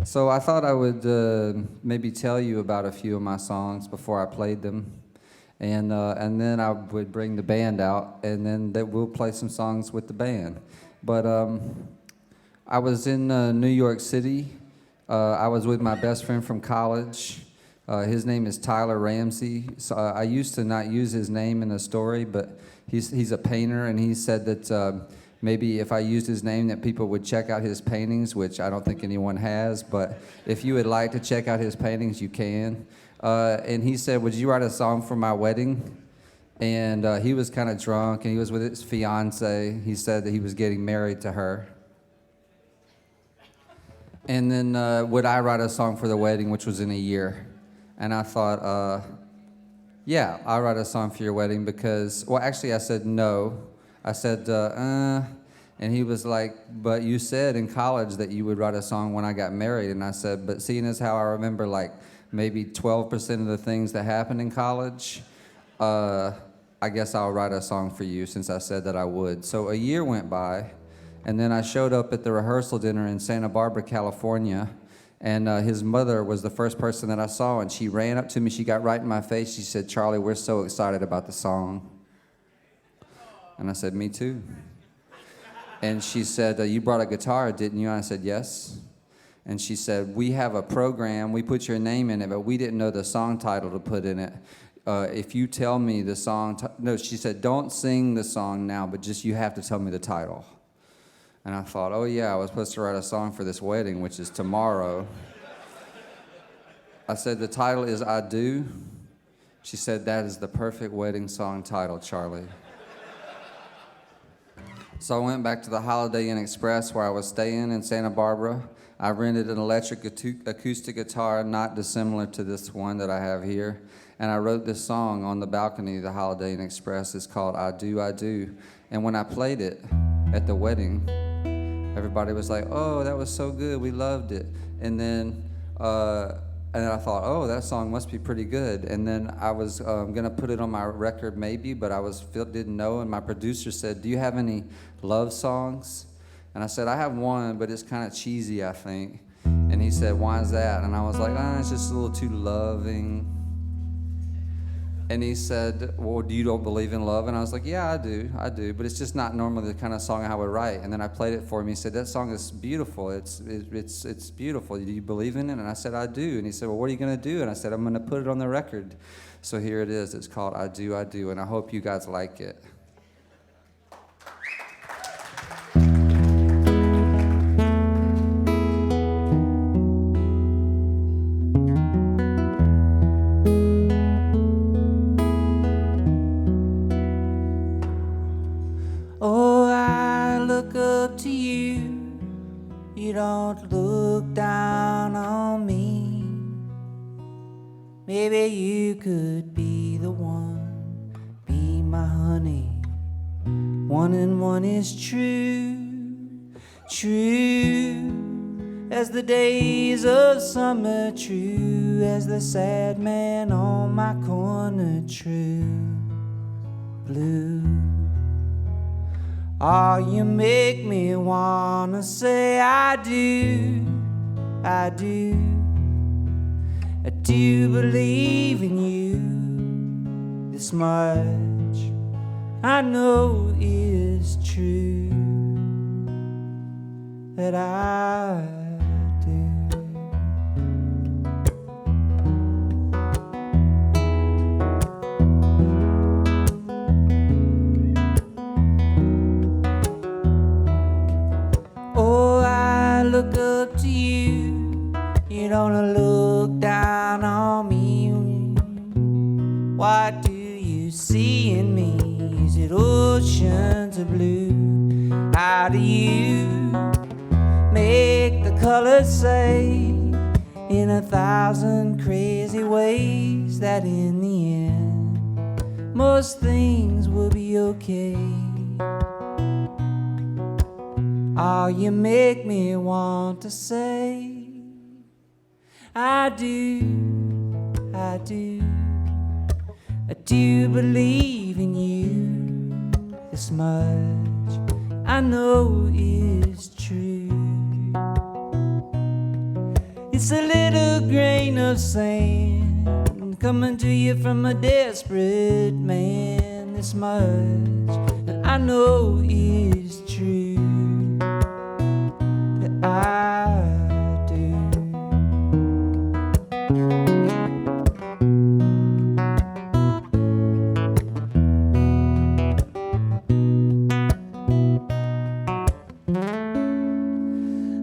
So I thought I would maybe tell you about a few of my songs before I played them, and then I would bring the band out, and then we'll play some songs with the band. But I was in New York City. I was with my best friend from college. His name is Tyler Ramsey. So I used to not use his name in the story, but he's a painter, and he said that maybe if I used his name that people would check out his paintings, which I don't think anyone has, but if you would like to check out his paintings, you can. And he said, would you write a song for my wedding? And he was kind of drunk, and he was with his fiance. He said that he was getting married to her. And then would I write a song for the wedding, which was in a year? And I thought, yeah, I'll write a song for your wedding because, well, actually I said no. I said, and he was like, but you said in college that you would write a song when I got married. And I said, but seeing as how I remember like maybe 12% of the things that happened in college, I guess I'll write a song for you since I said that I would. So a year went by, and then I showed up at the rehearsal dinner in Santa Barbara, California, and his mother was the first person that I saw, and she ran up to me, she got right in my face, she said, Charlie, we're so excited about the song. And I said, me too. And she said, you brought a guitar, didn't you? And I said, yes. And she said, we have a program, we put your name in it, but we didn't know the song title to put in it. If you tell me the song, no, she said, don't sing the song now, but just you have to tell me the title. And I thought, oh yeah, I was supposed to write a song for this wedding, which is tomorrow. I said, the title is I Do. She said, that is the perfect wedding song title, Charlie. So I went back to the Holiday Inn Express where I was staying in Santa Barbara. I rented an electric acoustic guitar, not dissimilar to this one that I have here. And I wrote this song on the balcony of the Holiday Inn Express. It's called I Do, I Do. And when I played it at the wedding, everybody was like, oh, that was so good, we loved it. And then I thought, oh, that song must be pretty good. And then I was gonna put it on my record maybe, but I didn't know, and my producer said, do you have any love songs? And I said, I have one, but it's kind of cheesy, I think. And he said, why is that? And I was like, it's just a little too loving. And he said, well, you don't believe in love? And I was like, yeah, I do, but it's just not normally the kind of song I would write. And then I played it for him. He said, that song is beautiful. It's beautiful. Do you believe in it? And I said, I do. And he said, well, what are you going to do? And I said, I'm going to put it on the record. So here it is. It's called I Do, and I hope you guys like it. You don't look down on me. Maybe you could be the one, be my honey. 1 and 1 is true, true as the days of summer, true as the sad man on my corner, true, blue. Oh, you make me wanna say I do, I do. I do believe in you. This much I know is true, that I do. Look up to you, you don't look down on me. What do you see in me? Is it oceans of blue? How do you make the colors say in 1,000 crazy ways that in the end most things will be okay? Oh, you make me want to say I do, I do. I do believe in you. This much I know is true. It's a little grain of sand coming to you from a desperate man. This much that I know is true, that I do.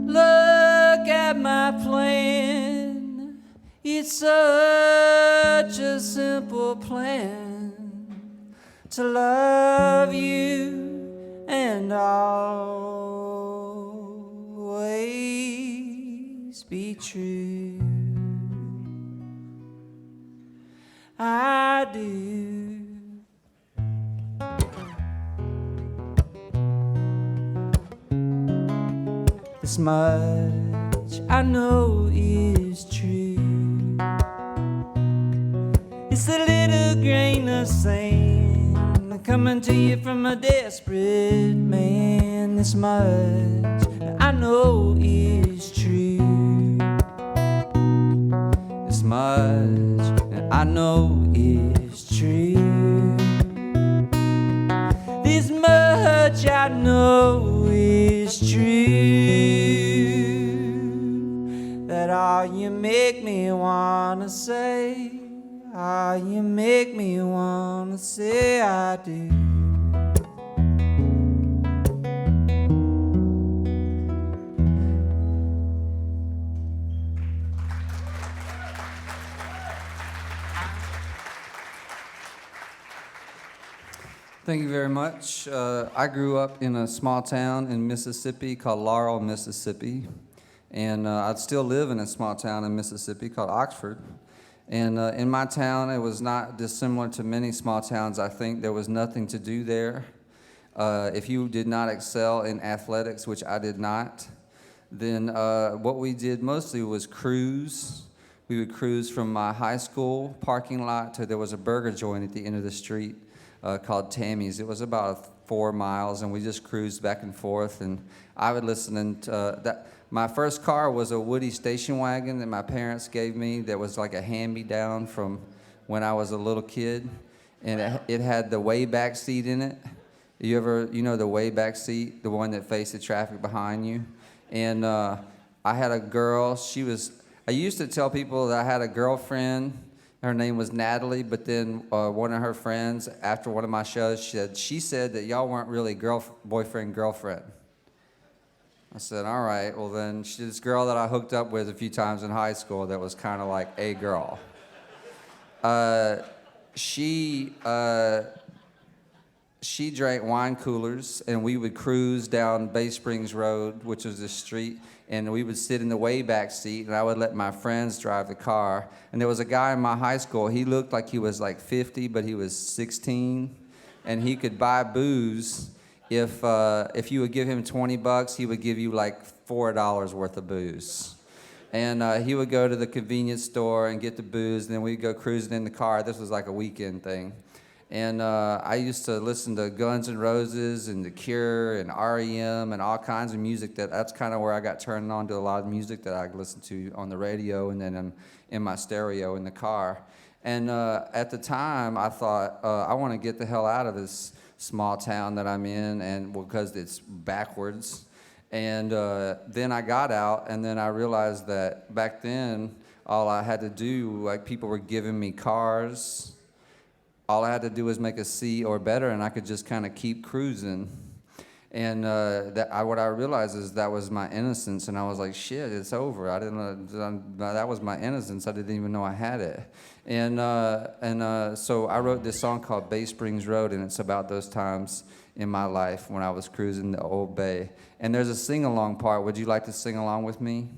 Look at my plan. It's such a simple plan to love you and always be true. I do. This much I know is true. It's a little grain of sand coming to you from a desperate man. This much I know is true. This much I know is true. This much I know is true. That all you make me wanna say, all you make me wanna say I do. Thank you very much. I grew up in a small town in Mississippi called Laurel, Mississippi. And I still live in a small town in Mississippi called Oxford. And in my town, it was not dissimilar to many small towns. I think there was nothing to do there. If you did not excel in athletics, which I did not, then what we did mostly was cruise. We would cruise from my high school parking lot to there was a burger joint at the end of the street called Tammy's. It was about 4 miles, and we just cruised back and forth. And I would listen to that. My first car was a Woody station wagon that my parents gave me that was like a hand-me-down from when I was a little kid. And it had the way back seat in it. You know the way back seat, the one that faced the traffic behind you? And I had a girl, I used to tell people that I had a girlfriend. Her name was Natalie, but then one of her friends, after one of my shows, she said that y'all weren't really boyfriend, girlfriend. I said, all right, well then, this girl that I hooked up with a few times in high school that was kind of like a girl. She drank wine coolers, and we would cruise down Bay Springs Road, which was the street, and we would sit in the way back seat, and I would let my friends drive the car. And there was a guy in my high school, he looked like he was like 50, but he was 16, and he could buy booze. If you would give him $20, he would give you like $4 worth of booze. And he would go to the convenience store and get the booze, and then we'd go cruising in the car. This was like a weekend thing. And I used to listen to Guns N' Roses and The Cure and R.E.M. and all kinds of music. That's kind of where I got turned on to a lot of music that I listened to on the radio and then in my stereo in the car. And at the time, I thought, I want to get the hell out of this small town that I'm in, and because it's backwards. And then I got out, and then I realized that back then, all I had to do, like people were giving me cars. All I had to do was make a C or better, and I could just kind of keep cruising. And what I realized is that was my innocence, and I was like, shit, it's over. That was my innocence. I didn't even know I had it. And so I wrote this song called Bay Springs Road, and it's about those times in my life when I was cruising the Old Bay. And there's a sing-along part. Would you like to sing along with me?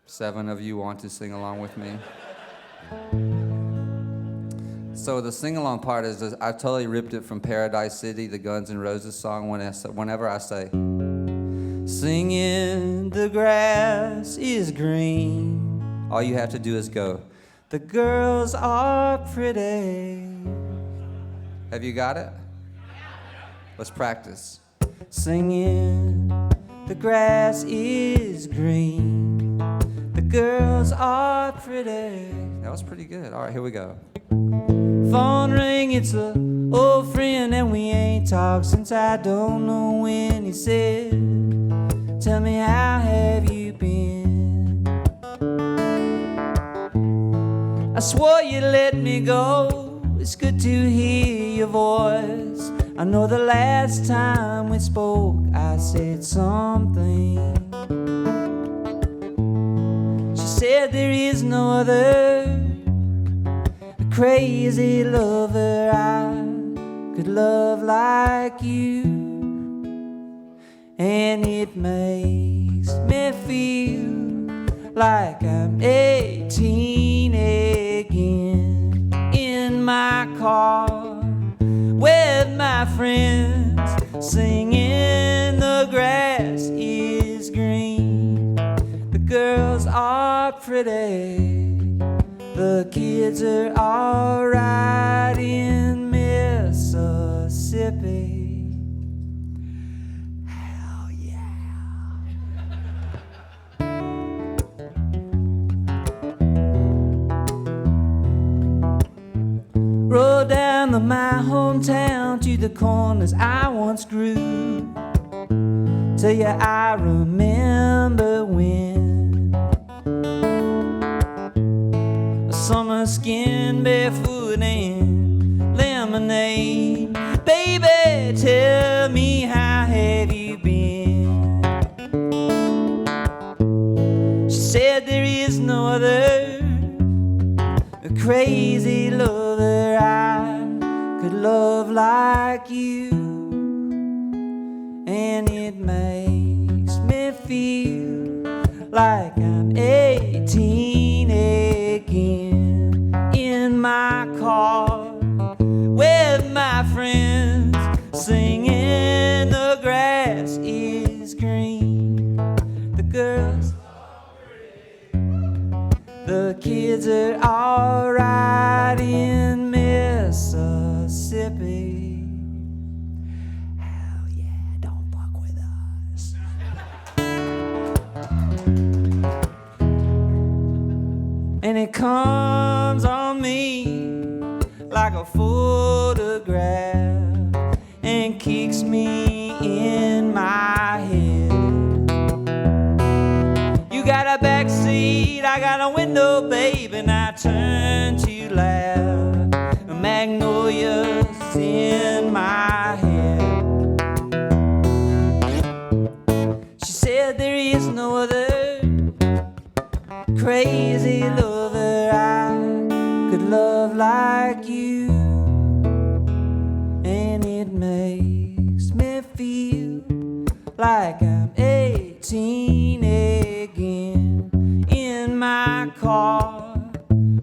7 of you want to sing along with me? So the sing-along part is I totally ripped it from Paradise City, the Guns N' Roses song, whenever I say, singing the grass is green. All you have to do is go, the girls are pretty. Have you got it? Let's practice. Singing the grass is green, the girls are pretty. That was pretty good. All right, here we go. Phone ring, it's a old friend, and we ain't talked since I don't know when. He said, tell me, how have you been? I swore you'd let me go. It's good to hear your voice. I know the last time we spoke I said something. She said there is no other crazy lover I could love like you, and it makes me feel like I'm 18 again, in my car with my friends, singing the grass is green, the girls are pretty, the kids are alright in Mississippi. Hell yeah. Roll down to my hometown, to the corners I once grew. Tell you I remember when summer skin, barefoot and lemonade. Baby, tell me, how have you been? She said there is no other crazy lover I could love like you, and it makes me feel like I'm 18 again, in my car with my friends, singing the grass is green, the girls, the kids are alright in Mississippi. Hell yeah, don't fuck with us. And it comes on me like a photograph and kicks me in my head. You got a back seat, I got a window, babe, and I turn to laugh. Magnolias in my head. She said there is no other crazy lover I could love like you, and it makes me feel like I'm 18 again, in my car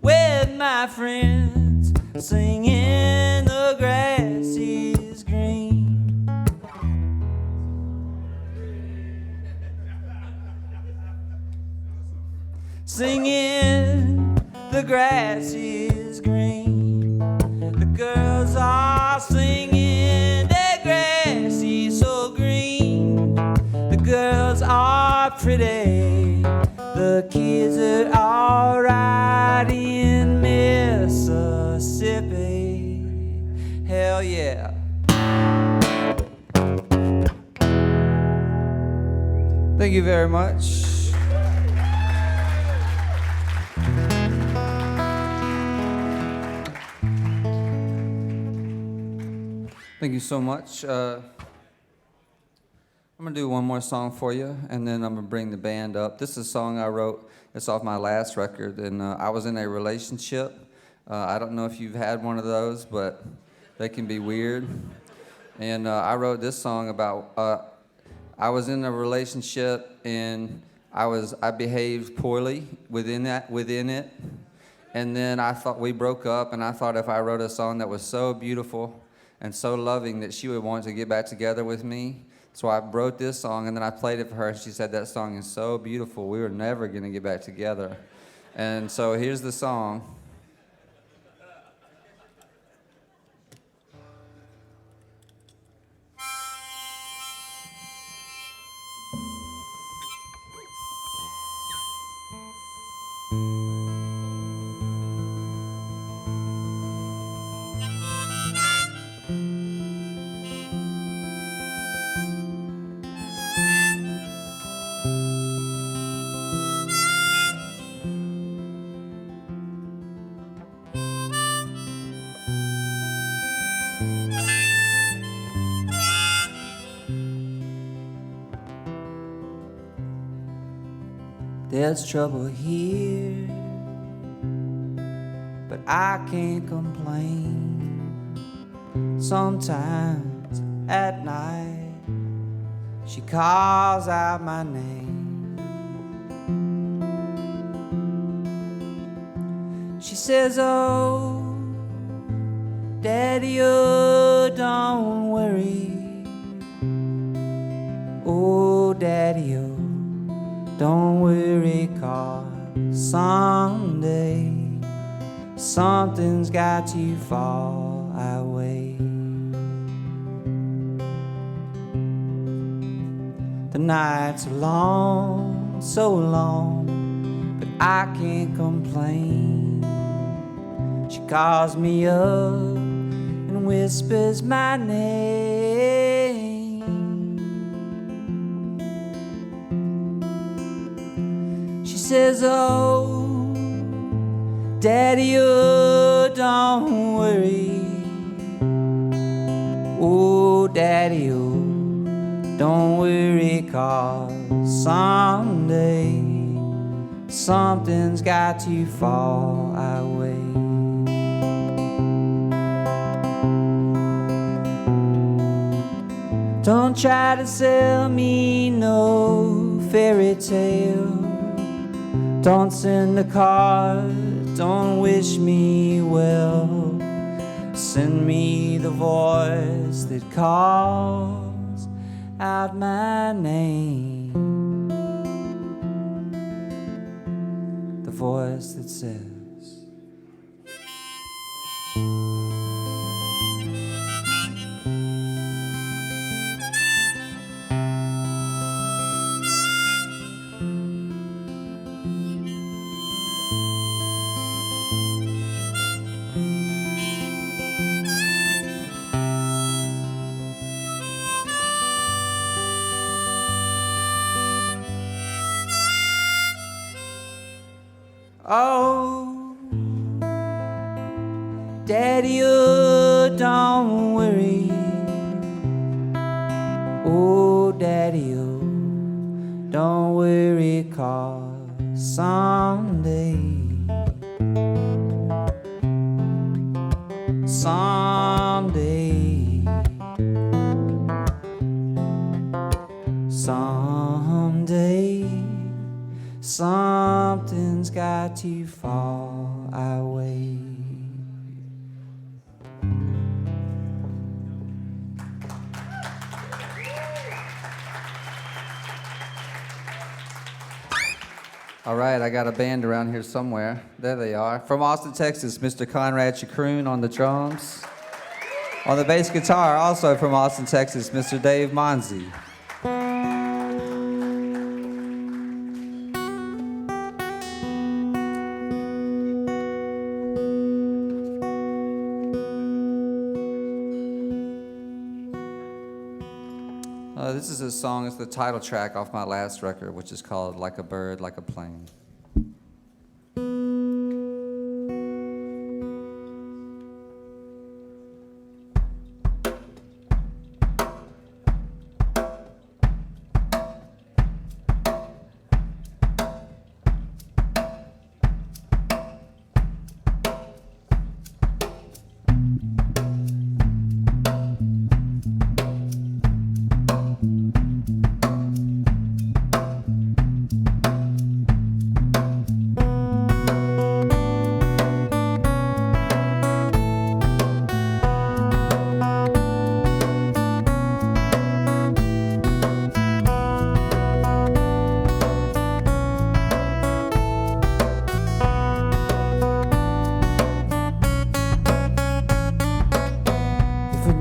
with my friends, singing the grass is green. Singing the grass is green, the girls are singing the grass is so green, the girls are pretty, the kids are alright in Mississippi. Hell yeah. Thank you very much. Thank you so much. I'm going to do one more song for you, and then I'm going to bring the band up. This is a song I wrote. It's off my last record, and I was in a relationship. I don't know if you've had one of those, but they can be weird. And I wrote this song about, I was in a relationship, and I behaved poorly within it. And then I thought we broke up, and I thought if I wrote a song that was so beautiful and so loving that she would want to get back together with me. So I wrote this song, and then I played it for her, and she said, that song is so beautiful, we were never going to get back together. And so here's the song. There's trouble here, but I can't complain. Sometimes at night she calls out my name. She says, "Oh, Daddy, oh, don't worry. Oh, Daddy, oh, don't worry, 'cause someday something's got to fall our way." The nights are long, so long, but I can't complain. She calls me up and whispers my name. She says, "Oh, Daddy, oh, don't worry. Oh, Daddy, oh, don't worry, 'cause someday something's got to fall our way." Don't try to sell me no fairy tale. Don't send a card, don't wish me well. Send me the voice that calls out my name. The voice that says, "Oh, Daddy, oh, don't worry. Oh, Daddy, oh, don't worry, 'cause someday something's got to fall our way." All right, I got a band around here somewhere. There they are. From Austin, Texas, Mr. Conrad Chacroon on the drums. On the bass guitar, also from Austin, Texas, Mr. Dave Monzi. This is a song, it's the title track off my last record, which is called Like a Bird, Like a Plane.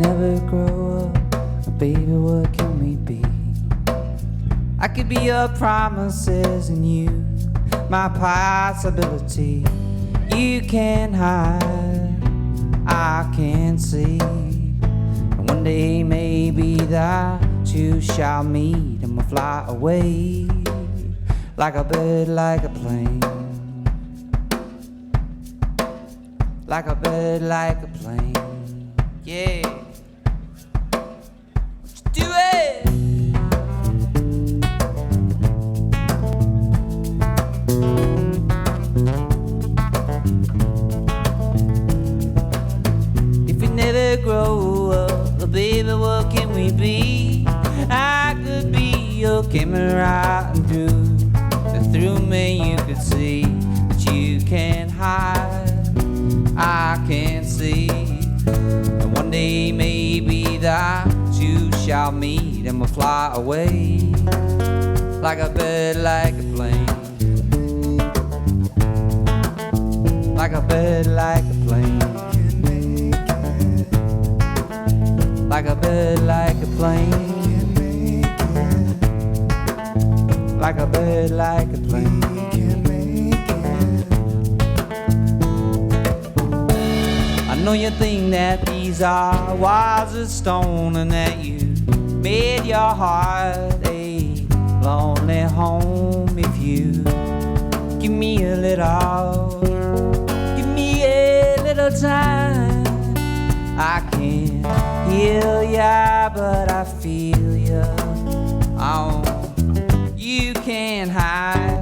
Never grow up, baby, what can we be? I could be your promises and you my possibility. You can hide, I can see. And one day maybe that you shall meet and we'll fly away like a bird, like a plane. Like a bird, like a plane. Yeah. Do it. If we never grow up, baby, what can we be? I could be your camera and through me you could see that you can't hide, I can't see. And one day maybe that you shall meet and we'll fly away like a bird, like a plane. Like a bird, like a plane. Like a bird, like a plane. Like a bird, like a plane. I know you think that these are walls of stone and that you made your heart a lonely home. If you give me a little, give me a little time, I can't heal ya, but I feel ya. Oh, you can't hide,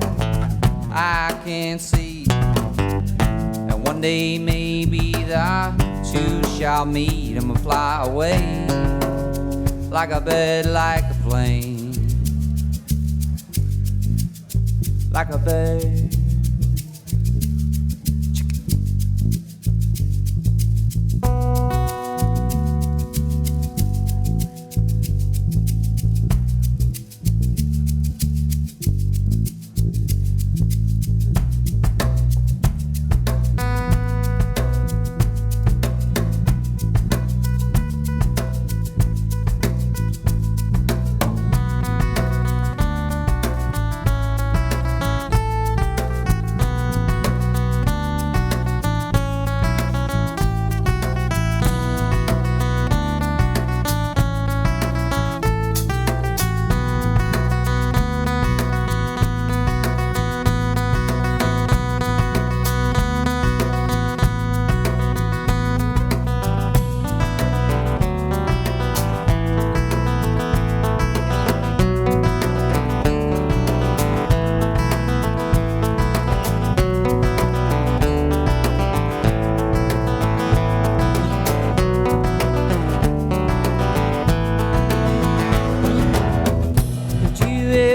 I can't see. And one day maybe the two shall meet and we'll fly away like a bird, like a plane. Like a bird.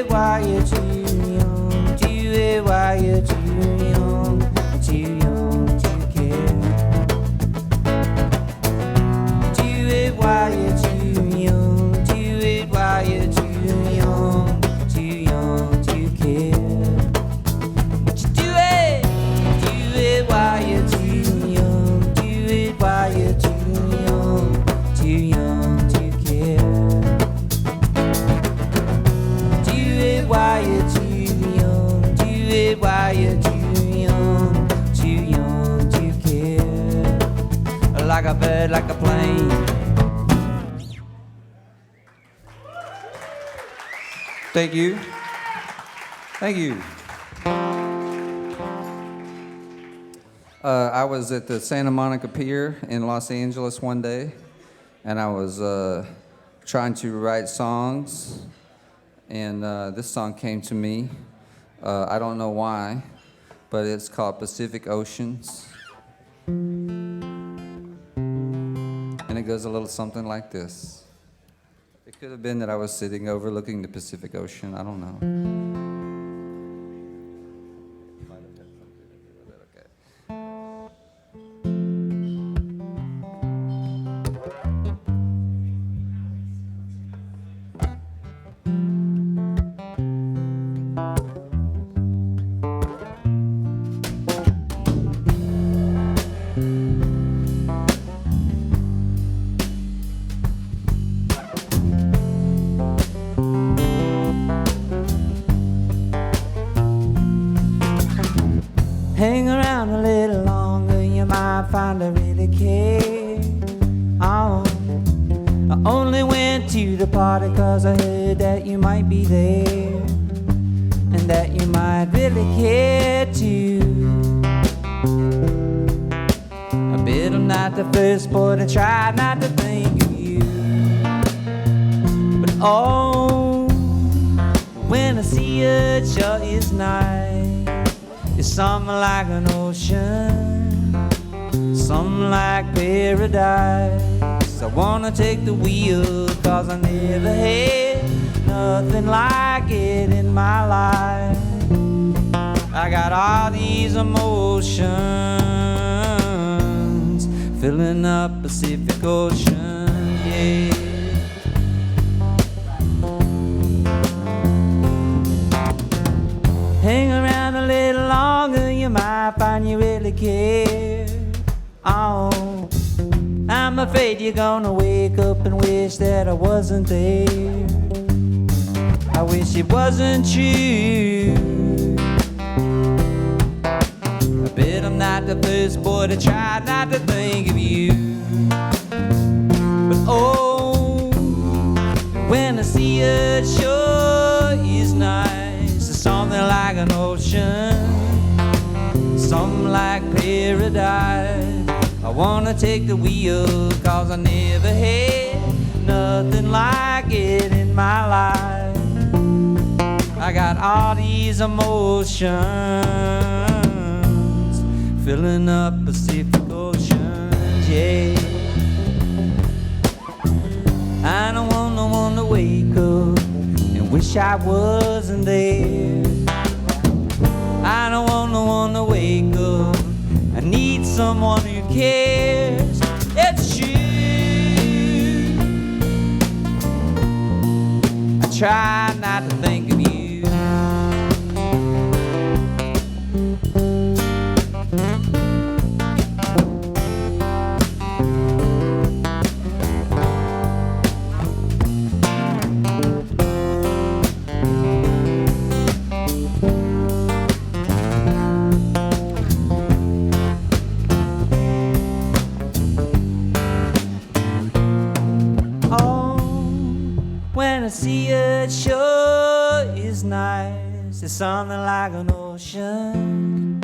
While you're too young, do it while you're too young to care. Do it while you're too young, do it while you're too young to care. But you do it while you're too young, do it while you're too young to care. While you're too young, do it while you're too young to care. Like a bird, like a plane. Thank you. Thank you. I was at the Santa Monica Pier in Los Angeles one day, and I was trying to write songs. And this song came to me. I don't know why, but it's called Pacific Oceans. And it goes a little something like this. It could have been that I was sitting overlooking the Pacific Ocean. I don't know. Might have had something to do with it. Okay. Hang around a little longer, you might find I really care. Oh, I only went to the party 'cause I heard that you might be there, and that you might really care too. I bet I'm not the first boy to try not to think of you. But oh, when I see you, it sure is nice. It's something like an ocean, something like paradise. I wanna take the wheel 'cause I never had nothing like it in my life. I got all these emotions filling up Pacific Ocean, yeah. Hang around a little longer, you might find you really care. Oh, I'm afraid you're gonna wake up and wish that I wasn't there. I wish it wasn't true. I bet I'm not the first boy to try not to think of you. But oh, when I see you, it sure is nice. It's something like an ocean, something like paradise. I wanna take the wheel 'cause I never had nothing like it in my life. I got all these emotions filling up Pacific Ocean, yeah. I don't want no one to wake up and wish I wasn't there. I don't want no one to wake up. I need someone who cares. It's true. I try not to think of you. When I see you, it sure is nice. It's something like an ocean,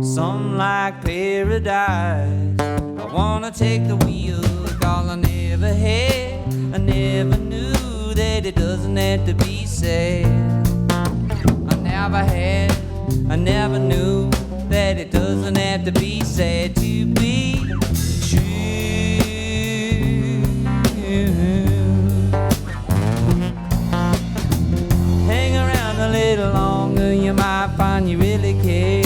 something like paradise. I wanna take the wheel 'cause I never had, I never knew that it doesn't have to be said. I never had, I never knew that it doesn't have to be said to be true. Hang around a little longer, you might find you really care.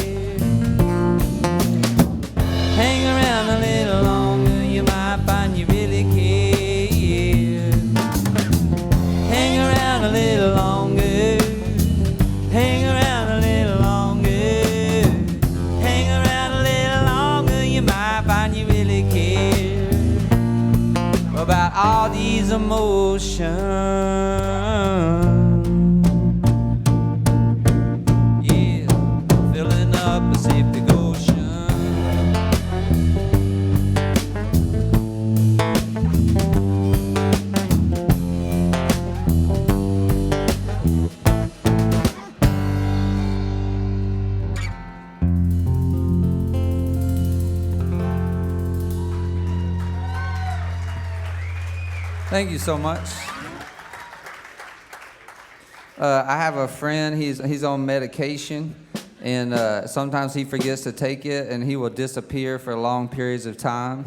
Hang around a little longer, you might find you really care. Hang around a little longer. Hang around a little longer. Hang around a little longer, you might find you really care about all these emotions. Pacific Ocean. Thank you so much. I have a friend, he's on medication, and sometimes he forgets to take it, and he will disappear for long periods of time.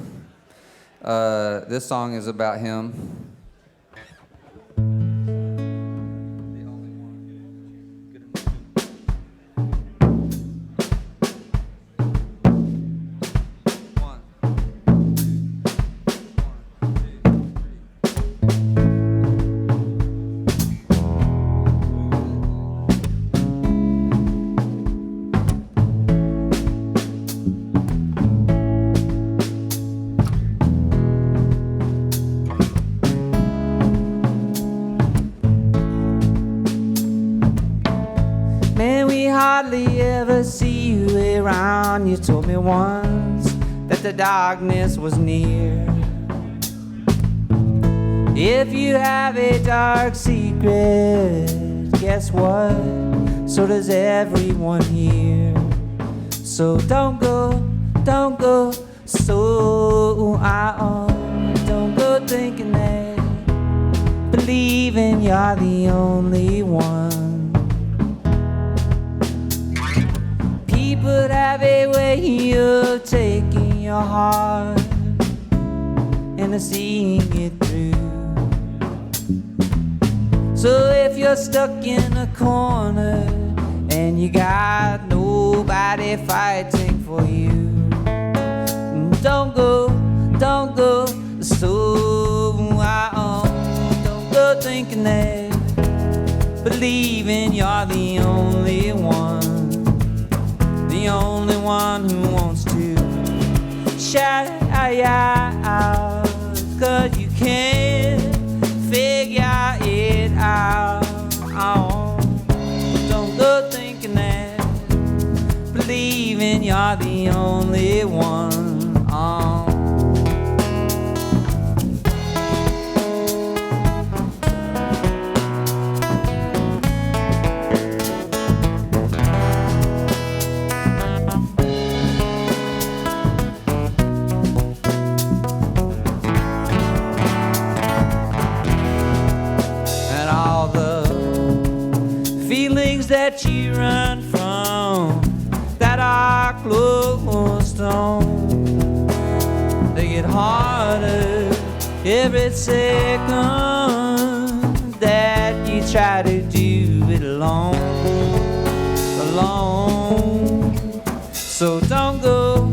This song is about him. hardly ever see you around. You told me once that the darkness was near. If you have a dark secret, guess what? So does everyone here. So don't go so don't go thinking that, believing you're the only one. People have a way of taking your heart and of seeing it through. So if you're stuck in a corner and you got nobody fighting for you, don't go so don't go thinking that, believing you're the only one who wants to shout out, 'cause you can't figure it out. Don't go thinking that, believing you're the only one. That you run from, that are closed on, they get harder every second that you try to do it alone. So don't go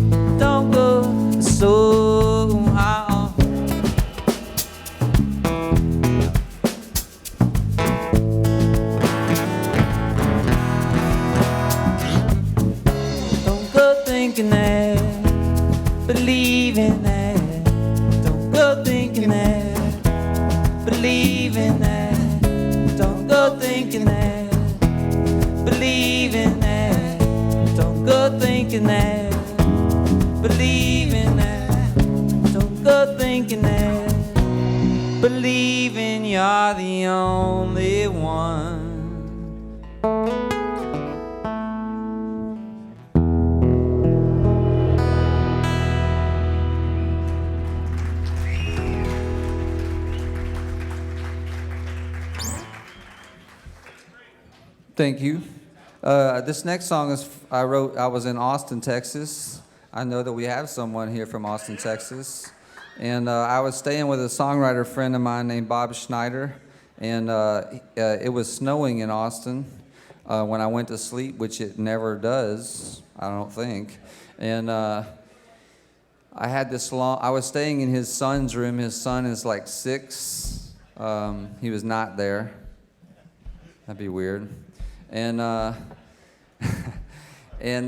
so thinking that, believing that, don't go thinking that, believing that, don't go thinking that, believing that, don't go thinking that, believing that, don't go thinking that, believing you're the only one. Thank you. This next song is I was in Austin, Texas. I know that we have someone here from Austin, Texas. And I was staying with a songwriter friend of mine named Bob Schneider. And it was snowing in Austin when I went to sleep, which it never does, I don't think. And I was staying in his son's room. His son is like 6. He was not there. That'd be weird. And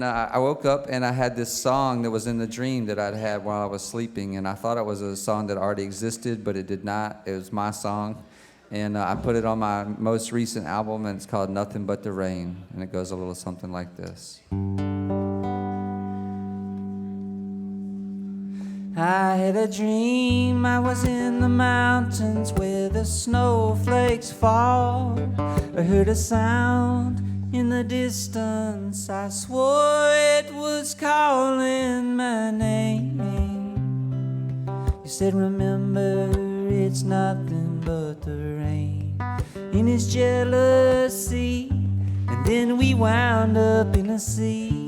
I woke up and I had this song that was in the dream that I'd had while I was sleeping, and I thought it was a song that already existed, but it did not. It was my song, and I put it on my most recent album, and it's called Nothing But the Rain, and it goes a little something like this. I had a dream I was in the mountains where the snowflakes fall. I heard a sound in the distance, I swore it was calling my name. You said, remember, it's nothing but the rain in his jealousy. And then we wound up in a sea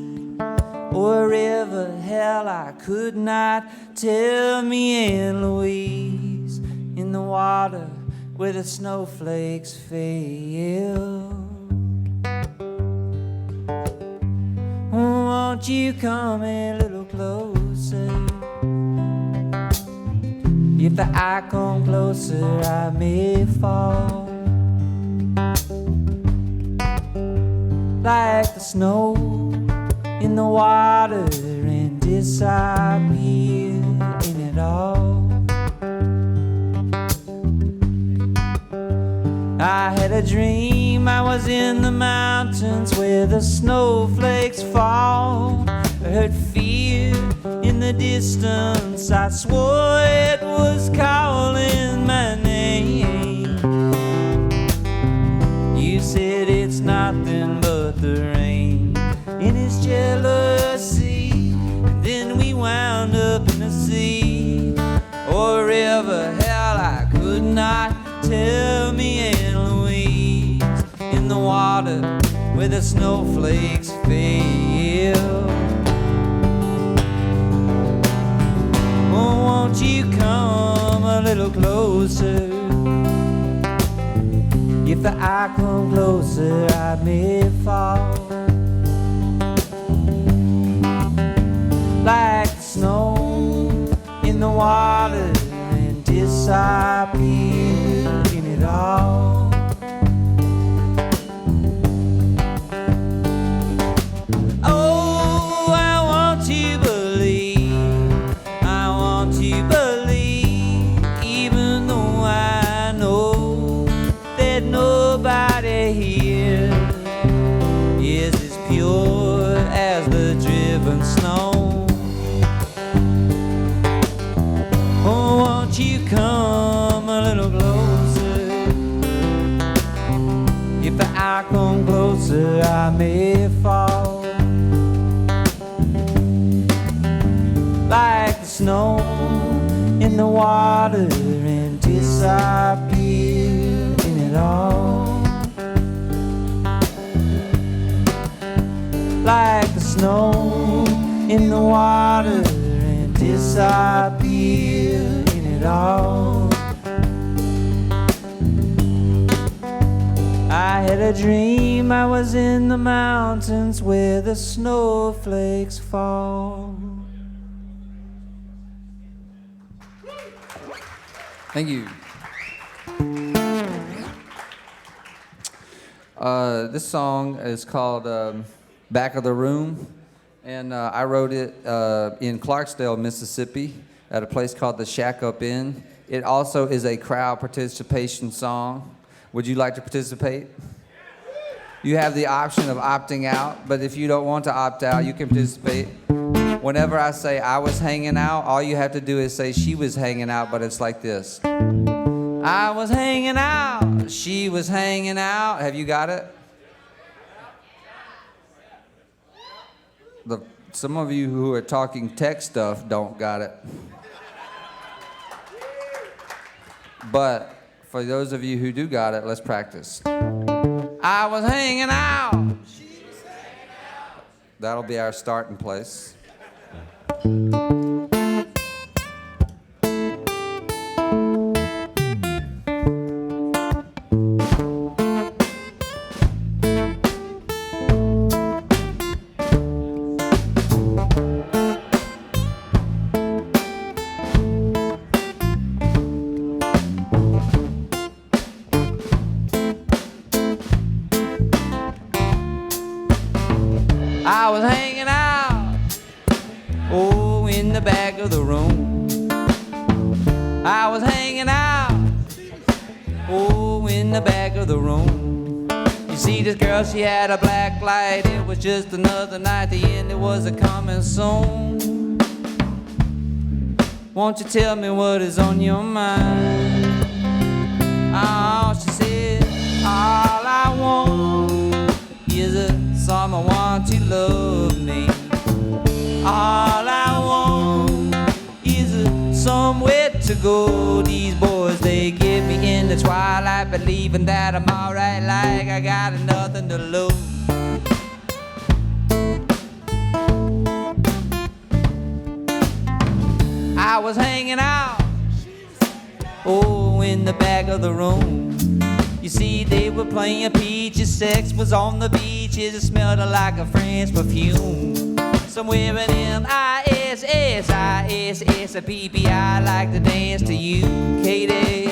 or a river, hell, I could not tell. Me and Louise in the water where the snowflakes fell. Won't you come a little closer? If I come closer, I may fall like the snow in the water and disappear in it all. I had a dream I was in the mountains where the snowflakes fall. I heard fear in the distance, I swore it was calling my name. You said it's nothing but the rain in his jealousy, and then we wound up in the sea, or river, hell I could not tell. Me and Louise in the water where the snowflakes fell. Oh, won't you come a little closer? If I come closer, I may fall. Like the snow in the water and disappear in it all. Oh, I want to believe, I want to believe, even though I know that nobody here is as pure as the driven snow. Oh, won't you come a little closer? If I come closer, I may fall. Like the snow in the water and disappear in it all. Like the snow in the water and disappear in it all. I had a dream I was in the mountains where the snowflakes fall. Thank you. This song is called Back of the Room, and I wrote it in Clarksdale, Mississippi, at a place called the Shack Up Inn. It also is a crowd participation song. Would you like to participate? You have the option of opting out, but if you don't want to opt out, you can participate. Whenever I say I was hanging out, all you have to do is say she was hanging out, but it's like this. I was hanging out, she was hanging out. Have you got it? Some of you who are talking tech stuff don't got it. But for those of you who do got it, let's practice. I was hanging out. That'll be our starting place. I was hanging out, oh, in the back of the room. I was hanging out, oh, in the back of the room. You see, this girl, she had a black light. It was just another night. The end, it was a coming soon. Won't you tell me what is on your mind? Oh, she said, all I want is someone to love me. All I want is somewhere to go. These boys, they get me in the twilight, believing that I'm alright, like I got nothing to lose. I was hanging out, oh, in the back of the room. You see, they were playing peaches, sex was on the beaches, it smelled like a French perfume. Somewhere in M-I-S-S, I-S-S, a P-P, I like to dance to you, Katie.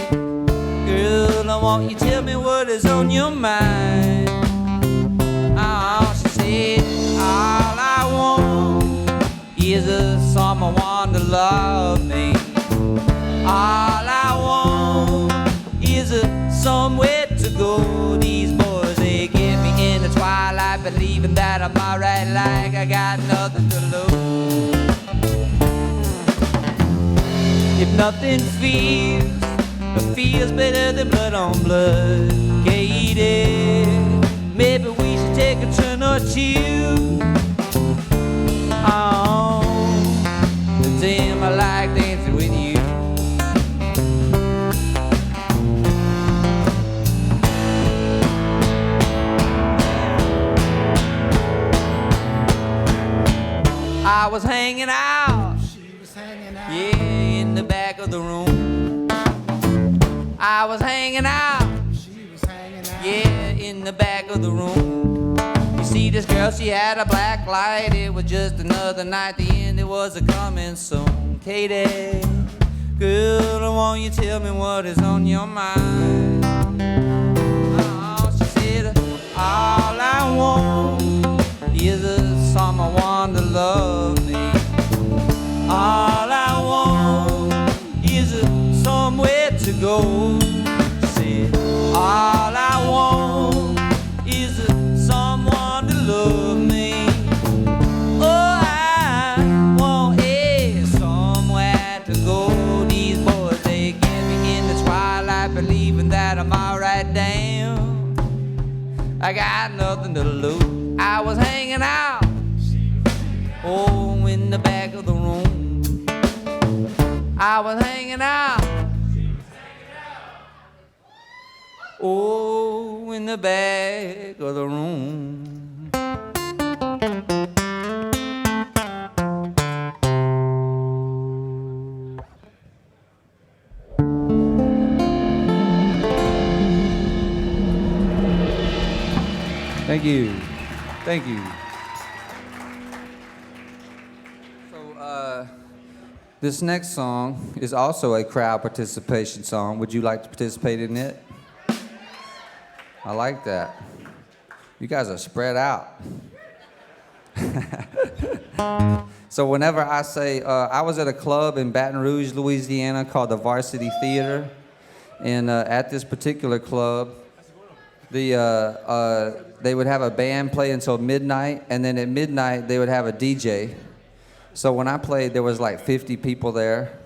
Girl, I want you to tell me what is on your mind. Oh, she said, all I want is someone to love me. All I want is somewhere to go. life believing that I'm alright like I got nothing to lose. If nothing feels better than blood on blood, Katie, maybe we should take a turn or two. Oh, damn, I like dancing with you. I was hanging out, She was hanging out. yeah, in the back of the room. I was hanging out, She was hanging out. yeah, in the back of the room. You see, this girl, she had a black light. It was just another night. The end, it was a coming soon. Katie, girl, I want you to tell me what is on your mind. Oh, she said, all I want is someone to love me. All I want is somewhere to go. She said, all I want is someone to love me. Oh, I want somewhere to go. These boys, they get me in the twilight, believing that I'm alright. Damn, I got nothing to lose. I was hanging out, oh, in the back of the room. I was hanging out, oh, in the back of the room. Thank you. Thank you. So, this next song is also a crowd participation song. Would you like to participate in it? I like that. You guys are spread out. So whenever I say, I was at a club in Baton Rouge, Louisiana called the Varsity Theater. And at this particular club, they would have a band play until midnight, and then at midnight they would have a DJ. So when I played, there was like 50 people there,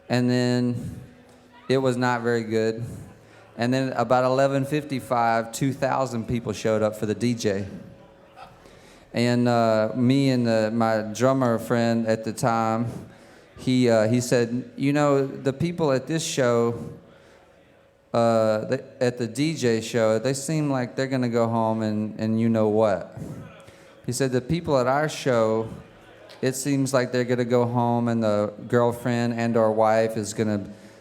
and then it was not very good. And then about 11:55, 2,000 people showed up for the DJ. And me and my drummer friend at the time, he said, you know, the people at this show, at the DJ show, they seem like they're gonna go home and you know what. He said, the people at our show, it seems like they're gonna go home and the girlfriend and or wife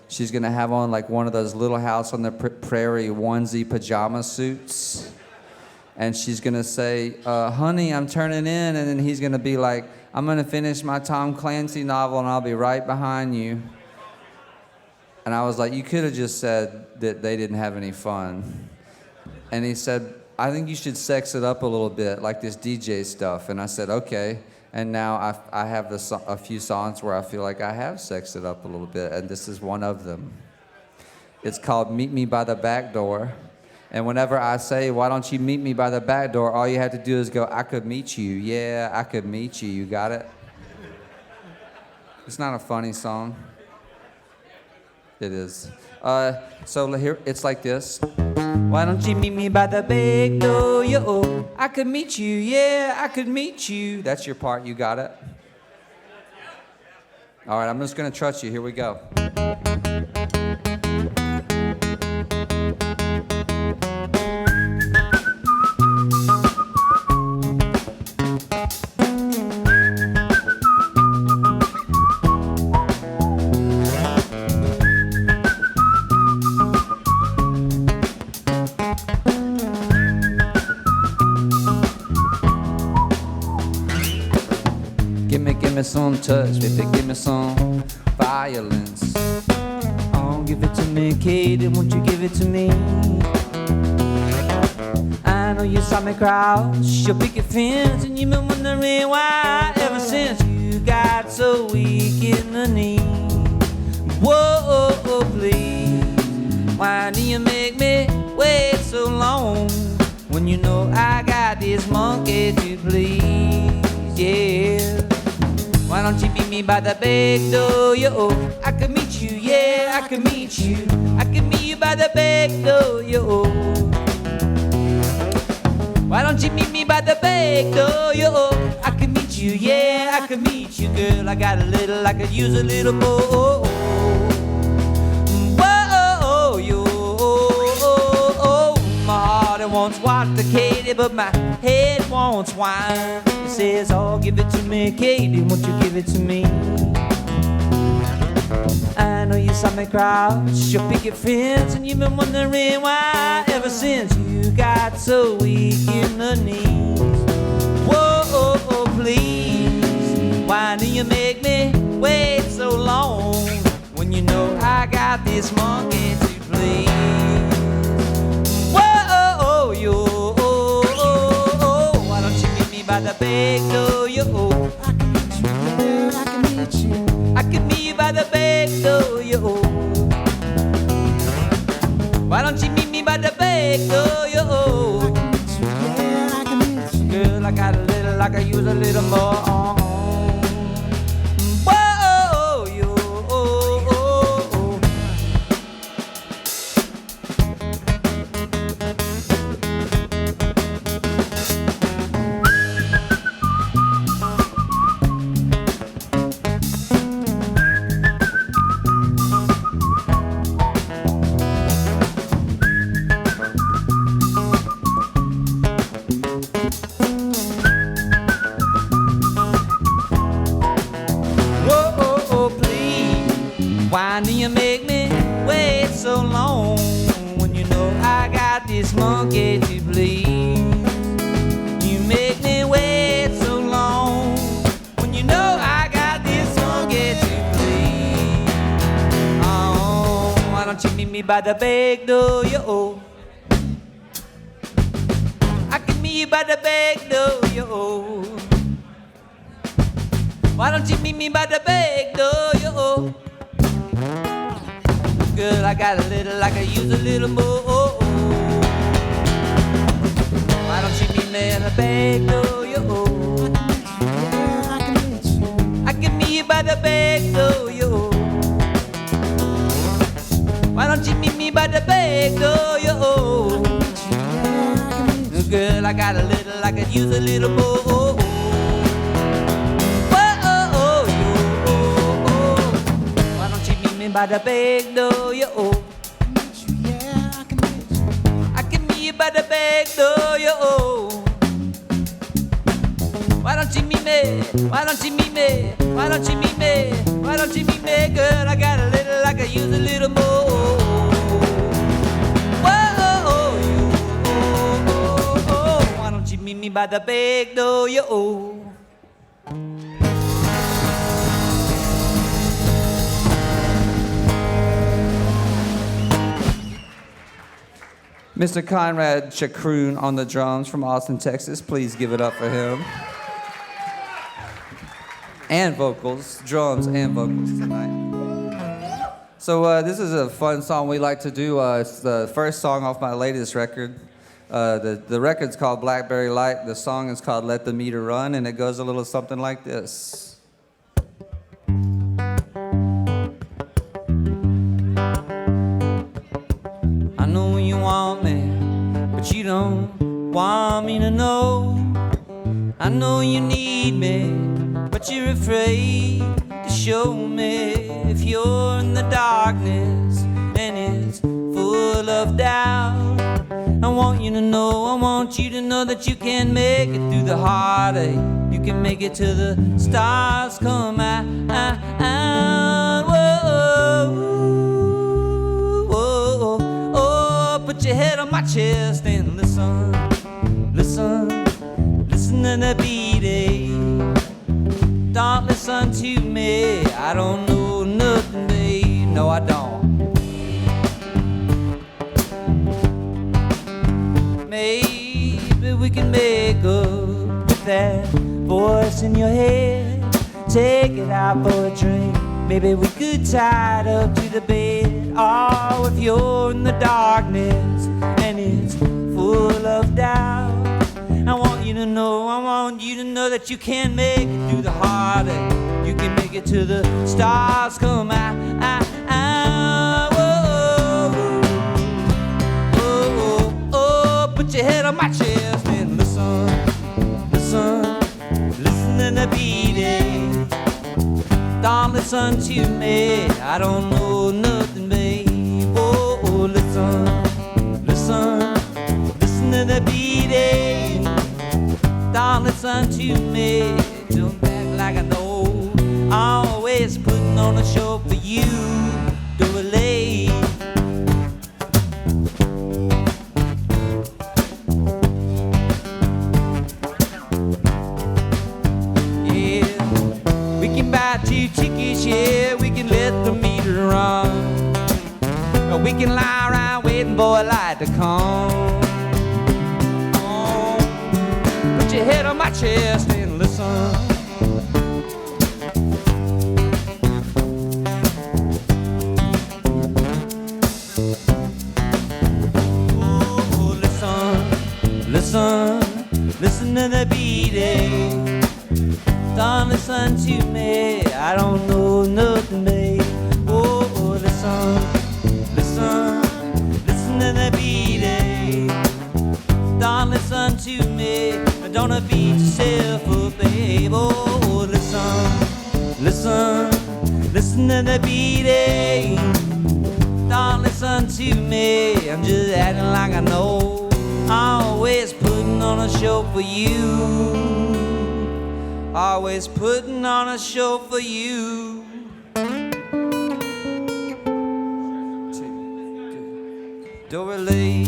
she's gonna have on like one of those Little House on the Prairie onesie pajama suits. And she's gonna say, honey, I'm turning in. And then he's gonna be like, I'm gonna finish my Tom Clancy novel and I'll be right behind you. And I was like, you could have just said that they didn't have any fun. And he said, I think you should sex it up a little bit, like this DJ stuff. And I said, okay. And now I have a few songs where I feel like I have sexed it up a little bit, and this is one of them. It's called Meet Me by the Back Door. And whenever I say, why don't you meet me by the back door, all you have to do is go, I could meet you. Yeah, I could meet you. You got it? It's not a funny song. It is. So here, it's like this. Why don't you meet me by the back door? Yo, I could meet you. Yeah, I could meet you. That's your part. You got it? All right, I'm just going to trust you. Here we go. Give me some touch, baby, give me some violence. Oh, give it to me, Katie, won't you give it to me? I know you saw me crouch your picket fence, and you've been wondering why ever since you got so weak in the knee. Whoa, please, why do you make me wait so long when you know I got the this monkey to please, yeah. Why don't you meet me by the back door, yo? I could meet you, yeah, I could meet you. I could meet you by the back door, yo. Why don't you meet me by the back door, yo? I could meet you, yeah, I could meet you, girl. I got a little, I could use a little more. Whoa, yo. My heart wants water, Katie, but my head wants wine. It says, oh, give it to me, Katie, won't you give it to me? I know you saw me crouch your picket fence, and you've been wondering why ever since you got so weak in the knees. Whoa, please, why do you make me wait so long when you know I got this monkey to please? Whoa, yo, why don't you meet me by the back door, yo? I can meet you. I can meet you by the back door, yo. Why don't you meet me by the back door, yo? Yeah, I can meet you. Girl, I got a little, I could use a little more. Whoa, yo. Why do you make me wait so long when you know I got this monkey to please? You make me wait so long when you know I got this monkey to please. Oh, why don't you meet me by the back door, yo? I can meet you by the back door, yo. Why don't you meet me by the back door, yo? Girl, I got a little, I could use a little more. Why don't you meet me in the back door, yo? Yeah, I can meet you. I can meet you by the back door, yo. Why don't you meet me by the back door, yo? Yeah, I can meet you. Girl, I got a little, I could use a little more. By the back door, yo. Yeah, I can meet you. I can meet you by the back door, yo. Why don't you meet me? Why don't you meet me? Why don't you meet me? Why don't you meet me, girl? I got a little, I could use a little more. Whoa, yo. Why don't you meet me by the back door, yo? Mr. Conrad Chakroon on the drums from Austin, Texas. Please give it up for him. And vocals, drums and vocals tonight. So this is a fun song we like to do. It's the first song off my latest record. The record's called Blackberry Light. The song is called Let the Meter Run, and it goes a little something like this. I know you want me, but you don't want me to know. I know you need me, but you're afraid to show me. If you're in the darkness and it's full of doubt, I want you to know, I want you to know that you can make it through the heartache. You can make it till the stars come out. Put your head on my chest and listen, listen, listen to the beating. Don't listen to me, I don't know nothing, babe. No, I don't. Maybe we can make up with that voice in your head. Take it out for a drink. Maybe we could tie it up to the bed. Oh, if you're in the darkness and it's full of doubt, I want you to know that you can make it through the heartache. You can make it to the stars come out. Put your head on my chest and listen, listen, listen to the beating. Don't listen to me, I don't know nothing, babe. Oh, listen, listen, listen to the beating. Don't listen to me, don't act like I know. Always putting on a show for you, do it late. Two tickets, yeah, we can let the meter run. Or we can lie around waiting for a light to come. Oh, put your head on my chest and listen. Oh, listen, listen, listen to the beating. Don't listen to me, I don't know nothing, babe. Oh, listen, listen, listen to the beating. Don't listen to me, don't beat yourself up, babe. Oh, listen, listen, listen to the beating. Don't listen to me, I'm just acting like I know. Always putting on a show for you. Always putting on a show for you. Do relate.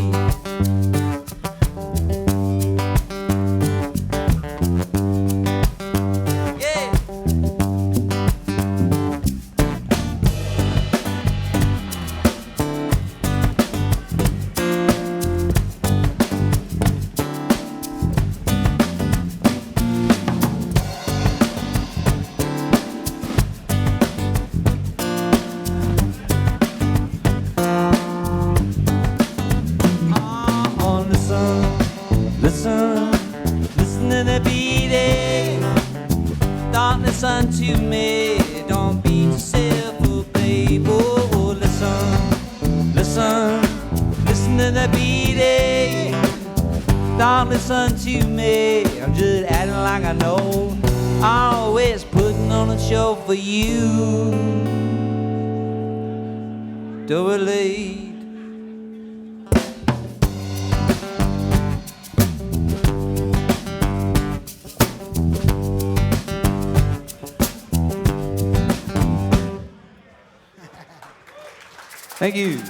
Yeah. Listen, listen to the beating. Don't listen to me, don't beat yourself up, babe. Oh, listen, listen, listen to the beating. Don't listen to me, I'm just acting like I know. Always putting on a show for you. Do it late. Thank you.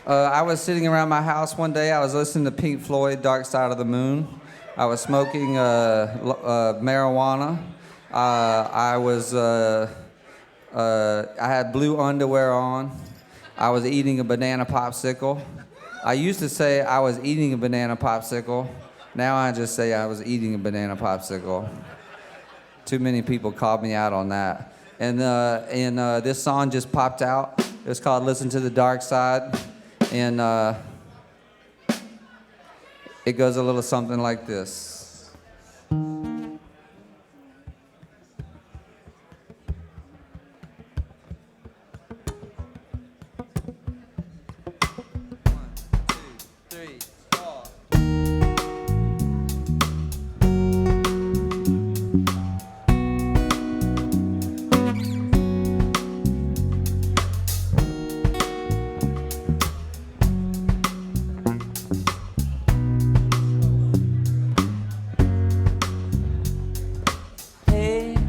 I was sitting around my house one day. I was listening to Pink Floyd, Dark Side of the Moon. I was smoking marijuana. I had blue underwear on. I was eating a banana popsicle. I used to say I was eating a banana popsicle. Now I just say I was eating a banana popsicle. Too many people called me out on that. And this song just popped out. It was called Listen to the Dark Side. And it goes a little something like this.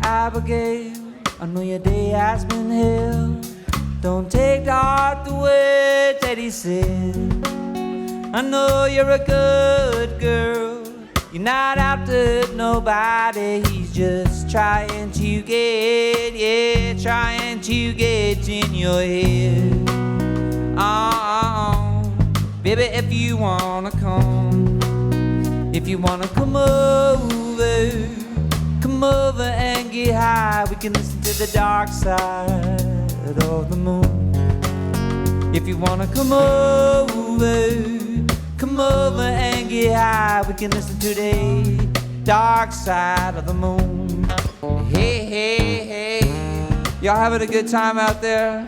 Abigail, I know your day has been hell. Don't take to heart the words that he said. I know you're a good girl. You're not out to hurt nobody. He's just trying to get, trying to get in your head. Baby, if you wanna come, if you wanna come over and get high, we can listen to the dark side of the moon. If you wanna come over, come over and get high. We can listen to the dark side of the moon. Hey, hey, hey. Y'all having a good time out there?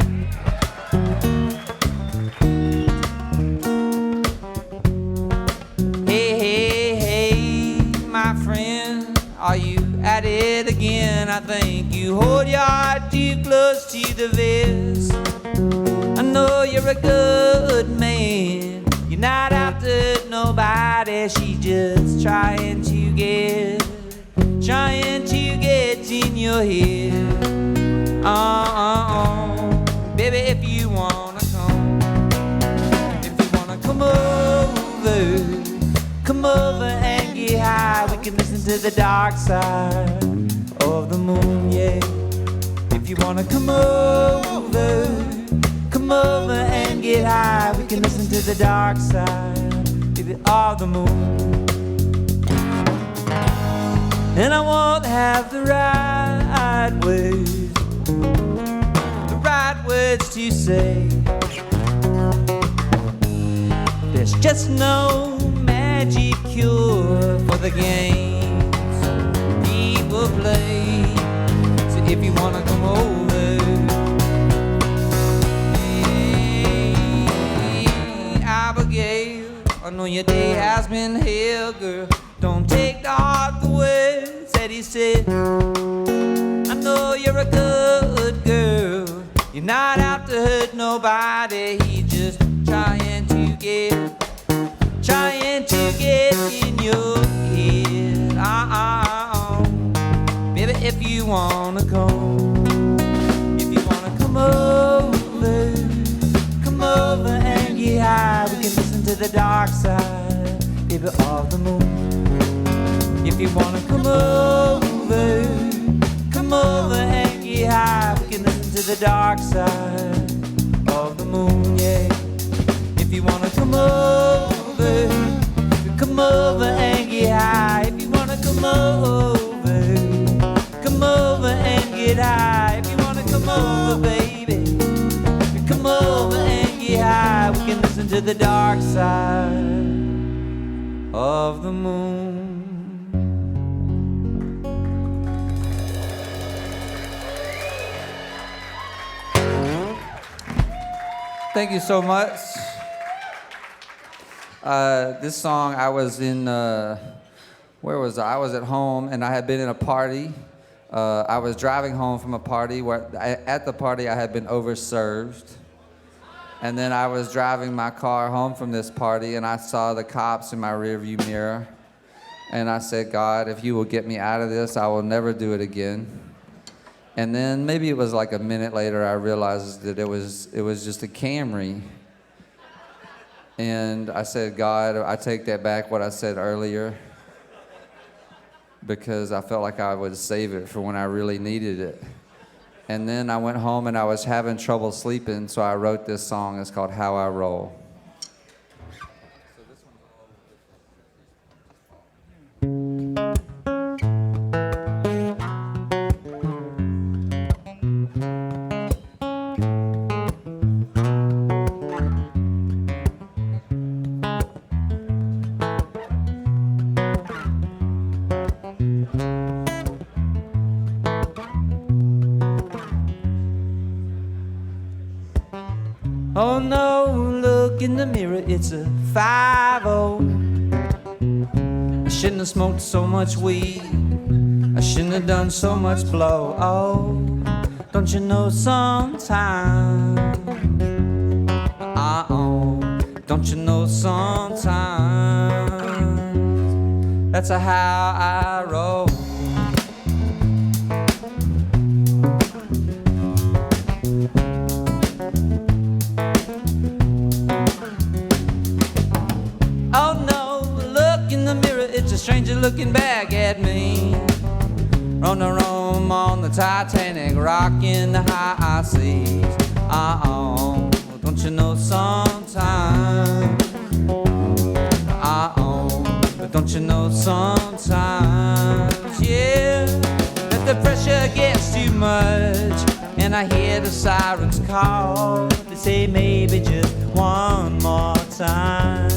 Hey, hey, hey, my friend, are you at it again? I think you hold your heart too close to the vest. I know you're a good man. You're not out to hurt nobody. She's just trying to get in your head. Baby, if you wanna come over and get high. We can listen to the dark side of the moon, yeah. If you wanna come over and get high. We can listen to the dark side, baby, of the moon. And I won't have the right words to say. There's just no magic cure for the games people play. So if you wanna come over, hey, Abigail, I know your day has been hell, girl. Don't take to heart the words that he said. I know you're a good girl. You're not out to hurt nobody. He's just trying to get in your head. Baby, if you wanna come over and get high. We can listen to the dark side, baby, of the moon. If you wanna come over and get high. We can listen to the dark side of the moon, yeah. If you wanna come over and get high. If you wanna come over and get high. If you wanna come over, baby, come over and get high. We can listen to the dark side of the moon. Thank you so much. This song, I was in, where was I? I was at home, and I had been in a party. I was driving home from a party where, at the party, I had been overserved. And then I was driving my car home from this party, and I saw the cops in my rearview mirror. And I said, God, if you will get me out of this, I will never do it again. And then maybe it was like a minute later, I realized that it was just a Camry. And I said, God, I take that back, what I said earlier, because I felt like I would save it for when I really needed it. And then I went home and I was having trouble sleeping, so I wrote this song. It's called How I Roll. Oh no, look in the mirror, it's a 5-0. I shouldn't have smoked so much weed. I shouldn't have done so much blow. Oh, don't you know sometimes? Don't you know sometimes? That's how I roll. Stranger looking back at me, on the Rome on the Titanic, rocking the high seas. Don't you know sometimes? But don't you know sometimes? Yeah, that the pressure gets too much, and I hear the sirens call. They say maybe just one more time.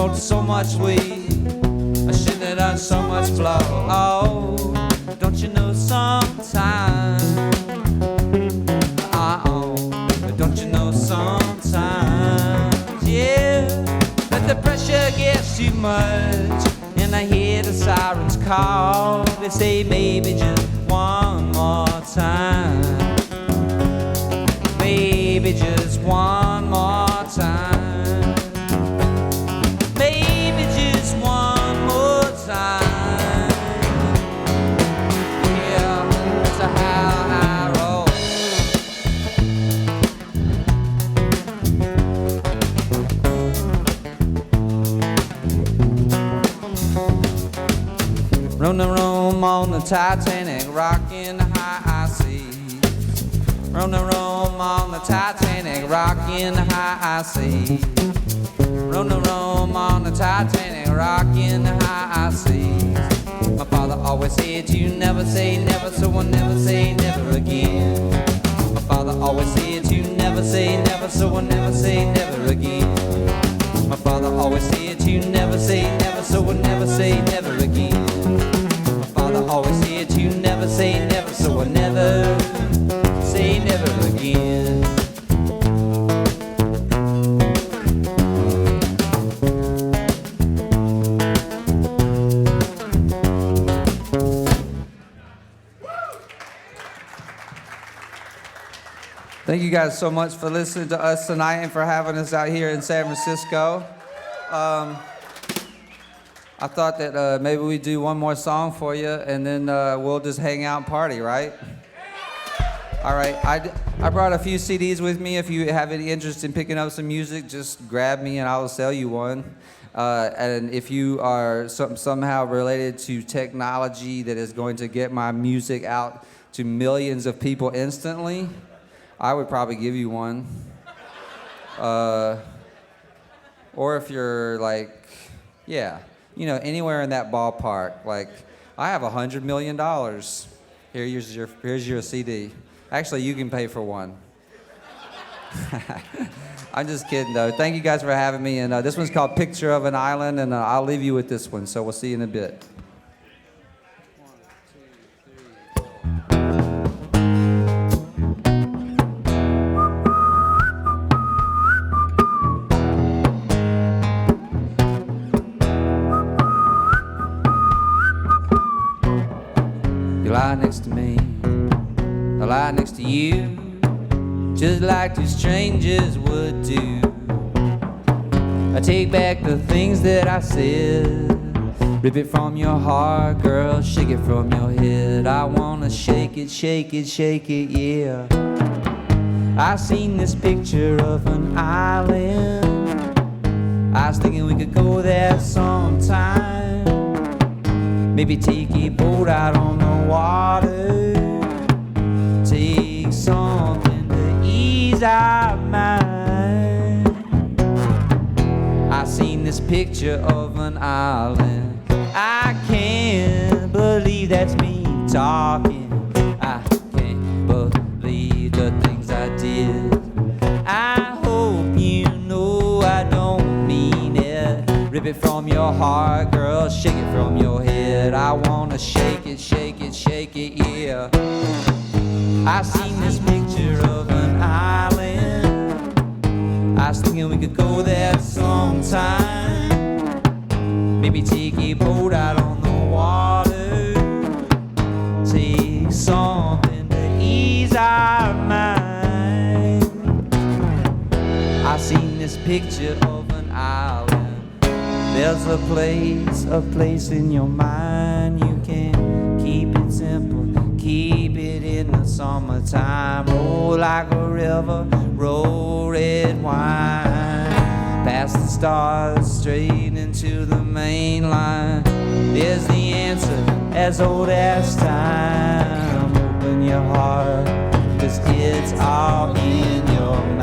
smoked so much weed. I shouldn't have done so much blow. Oh, don't you know sometimes? Don't you know sometimes? Yeah, that the pressure gets too much, and I hear the sirens call. They say maybe just one more time. Maybe just one more time. Maybe just one more time. Yeah, that's how I roll. Roam the roam on the Titanic, rocking the high seas. Roam the roam on the Titanic, rocking the high seas. Roam the roam on the Titanic, rocking the high seas. My father always said you never say never, so I'll never say never again. My father always said you never say never, so I'll never say never again. My father always said you never say never, so I'll never say never again. My father always said you never say never, so I'll never say never again. Thank you guys so much for listening to us tonight and for having us out here in San Francisco. I thought that maybe we'd do one more song for you, and then we'll just hang out and party, right? All right, I brought a few CDs with me. If you have any interest in picking up some music, just grab me and I will sell you one. And if you are somehow related to technology that is going to get my music out to millions of people instantly, I would probably give you one. Or if you're like, yeah, you know, anywhere in that ballpark. Like, I have $100 million. Here's your CD. Actually, you can pay for one. I'm just kidding, though. Thank you guys for having me. And this one's called Picture of an Island, and I'll leave you with this one. So we'll see you in a bit. You lie next to me, I lie next to you, just like two strangers would do. I take back the things that I said, rip it from your heart, girl, shake it from your head. I wanna shake it, shake it, shake it, yeah. I seen this picture of an island, I was thinking we could go there sometime. Maybe take a boat out on the water, take something to ease our mind. I seen this picture of an island, I can't believe that's me talking. I can't believe the things I did. I hope you know I don't mean it. Rip it from your heart, girl, shake it from your head. I wanna shake it, shake it, shake it, yeah. I seen this picture of an island, I was thinking we could go there sometime. Maybe take a boat out on the water, take something to ease our mind. I seen this picture of an island. There's a place in your mind. You can keep it simple, keep it in the summertime. Roll like a river, roll red wine. Past the stars, straight into the main line. There's the answer, as old as time. Open your heart, 'cause it's all in your mind.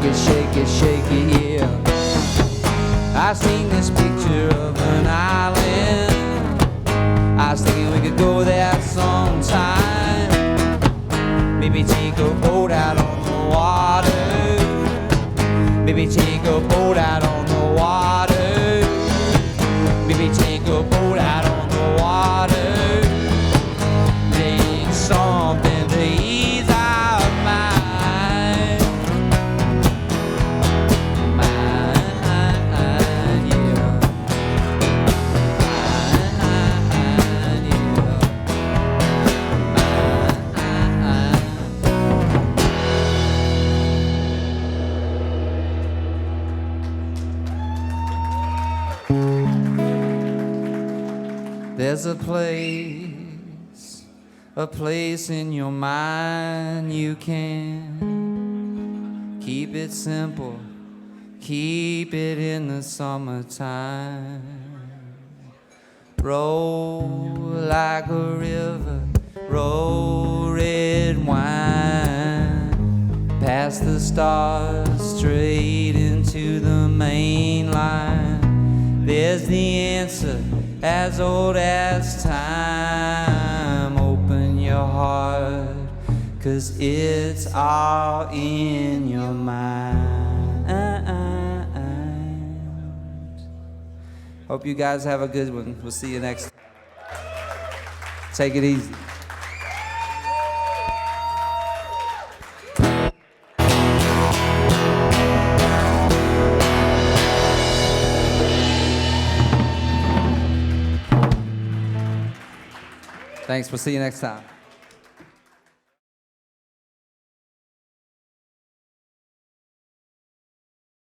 it, shake it, shake it, yeah. I seen this picture of an island. I was thinking we could go there sometime. Maybe take a boat out on the water. Maybe take a boat out on the water. Maybe take a boat out on the water. Take something to ease our mind. Mind, yeah. Mind, yeah. There's a place in your mind you can keep it simple, keep it in the summertime. Roll like a river, roll red wine, past the stars, straight into the main line. There's the answer as old as time. Open your heart, 'cause it's all in your mind. Hope you guys have a good one. We'll see you next. Take it easy. Thanks. We'll see you next time.